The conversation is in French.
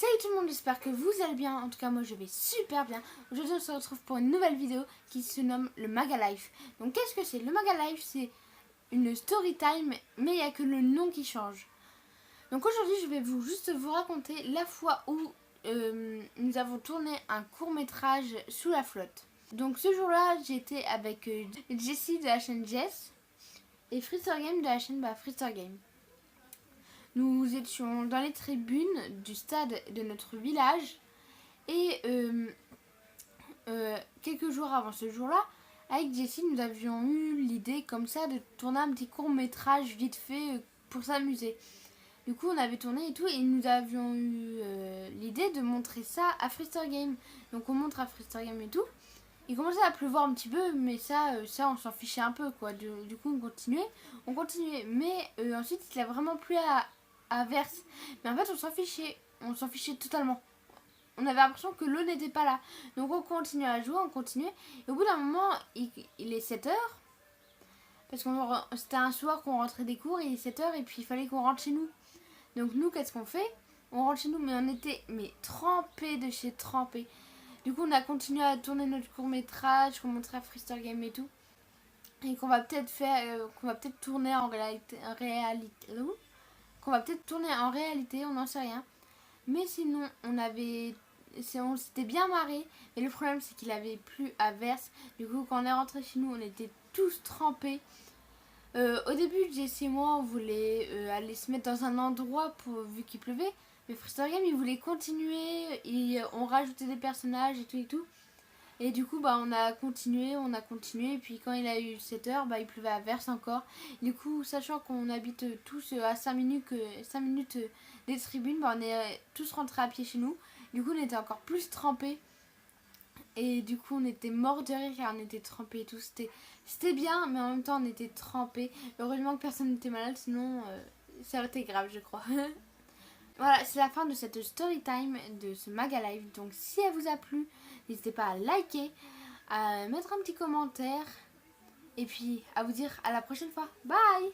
Salut tout le monde, j'espère que vous allez bien. En tout cas moi je vais super bien. Aujourd'hui on se retrouve pour une nouvelle vidéo qui se nomme le Maga Life. Donc qu'est-ce que c'est? Le Maga Life, c'est une story time, mais il n'y a que le nom qui change. Donc aujourd'hui je vais juste vous raconter la fois où nous avons tourné un court métrage sous la flotte. Donc ce jour-là j'étais avec Jessie de la chaîne Jess et Freezer Game de la chaîne Freezer Game. Nous étions dans les tribunes du stade de notre village et quelques jours avant ce jour-là, avec Jessie, nous avions eu l'idée comme ça de tourner un petit court métrage vite fait pour s'amuser. Du coup, on avait tourné et tout et nous avions eu l'idée de montrer ça à Freezer Game. Donc on montre à Freezer Game et tout. Il commençait à pleuvoir un petit peu, mais ça on s'en fichait un peu quoi. Du coup, on continuait. Mais ensuite, il a vraiment plu à verse. Mais en fait, on s'en fichait totalement. On avait l'impression que l'eau n'était pas là. Donc on continuait à jouer, on continuait. Et au bout d'un moment, il est 7h. Parce que c'était un soir qu'on rentrait des cours, il est 7h et puis il fallait qu'on rentre chez nous. Donc nous, qu'est-ce qu'on fait? On rentre chez nous, mais on était trempés de chez trempés. Du coup, on a continué à tourner notre court-métrage qu'on montrait à Freezer Game et tout. Et qu'on va peut-être tourner en réalité, qu'on va peut-être tourner en réalité, on n'en sait rien. Mais sinon, on s'était bien marré. Mais le problème, c'est qu'il avait plu à verse. Du coup, quand on est rentré chez nous, on était tous trempés. Au début, Jessie et moi, on voulait aller se mettre dans un endroit vu qu'il pleuvait. Mais Freezer Game, il voulait continuer. Et on rajoutait des personnages et tout et tout. Et du coup, on a continué. Et puis quand il a eu 7h, il pleuvait à verse encore. Du coup, sachant qu'on habite tous à 5 minutes des tribunes, on est tous rentrés à pied chez nous. Du coup, on était encore plus trempés. Et du coup, on était morts de rire car on était trempés et tout. C'était bien, mais en même temps, on était trempés. Heureusement que personne n'était malade, sinon ça aurait été grave, je crois. Voilà, c'est la fin de cette story time de ce Maga Live. Donc si elle vous a plu, n'hésitez pas à liker, à mettre un petit commentaire et puis à vous dire à la prochaine fois. Bye!